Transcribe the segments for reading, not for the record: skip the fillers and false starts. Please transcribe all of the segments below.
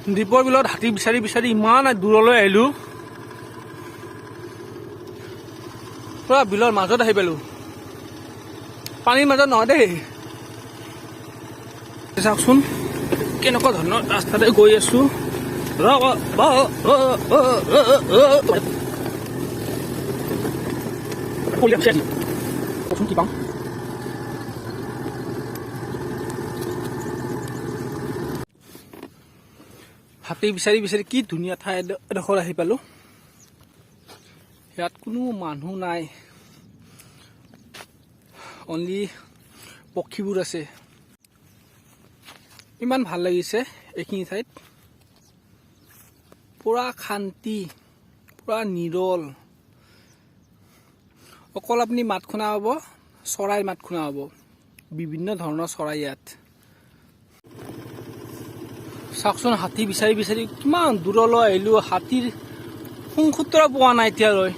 দ্বীপৰ বিলত হাতী বিচাৰি বিচাৰি ইমান দূৰলৈ আহিলোঁ। পুৰা বিলৰ মাজত আহি পালোঁ, পানীৰ মাজত নহয় দেই। চাওকচোন কেনেকুৱা ধৰণৰ ৰাস্তাতে গৈ আছোঁ। কি পাওঁ হাতী বিচাৰি বিচাৰি কি ধুনীয়া ঠাই এডোখৰ আহি পালোঁ। ইয়াত কোনো মানুহ নাই, অনলি পক্ষীবোৰ আছে। ইমান ভাল লাগিছে এইখিনি ঠাইত, পুৰা শান্তি, পুৰা নিৰল। অকল আপুনি মাত শুনা পাব, চৰাইৰ মাত শুনা পাব, বিভিন্ন ধৰণৰ চৰাই ইয়াত। চাওকচোন হাতী বিচাৰি বিচাৰি কিমান দূৰলৈ আহিলোঁ, হাতীৰ সংসূত্ৰ পোৱা নাই এতিয়ালৈ।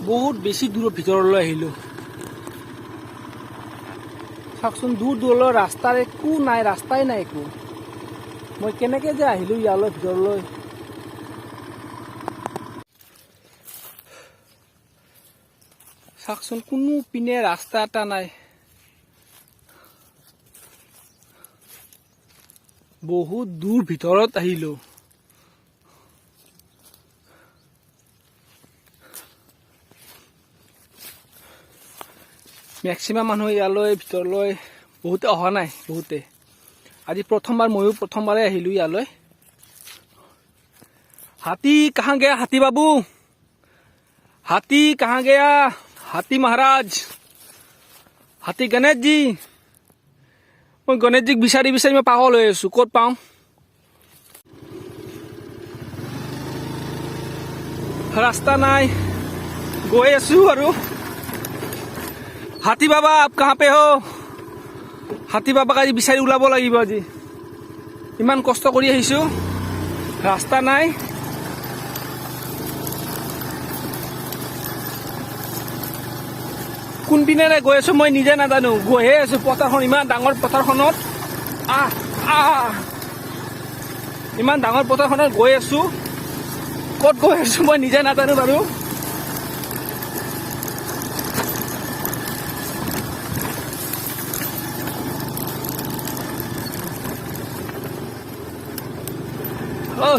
বহুত বেছি দূৰৰ ভিতৰলৈ আহিলোঁ। চাওকচোন দূৰ দূৰলৈ ৰাস্তাৰ একো নাই, ৰাস্তাই নাই একো। মই কেনেকৈ যে আহিলোঁ ইয়ালৈ ভিতৰলৈ। চাওকচোন কোনো পিনে ৰাস্তা এটা নাই। বহুত দূৰ ভিতৰত আহিলোঁ। মেক্সিমাম মানুহ ইয়ালৈ ভিতৰলৈ বহুতে অহা নাই, বহুতে। আজি প্ৰথমবাৰ, ময়ো প্ৰথমবাৰে আহিলোঁ ইয়ালৈ। হাতী কাহাঁ গয়া হাতী বাবু, হাতী কাহাঁ গয়া হাতী মহাৰাজ, হাতী গণেশজী। মই গণেশজীক বিচাৰি বিচাৰি মই পাগল হৈ আছোঁ, ক'ত পাওঁ। ৰাস্তা নাই, গৈ আছোঁ আৰু। হাতী বাবা আপ কাহাঁ পে হো, হাতী বাবাক আজি বিচাৰি ওলাব লাগিব। আজি ইমান কষ্ট কৰি আহিছোঁ, ৰাস্তা নাই। কোনপিনেৰে গৈ আছোঁ মই নিজে নাজানো, গৈহে আছোঁ পথাৰখন, ইমান ডাঙৰ পথাৰখনত। ইমান ডাঙৰ পথাৰখনত গৈ আছোঁ, ক'ত গৈ আছোঁ মই নিজে নাজানো বাৰু। ঐ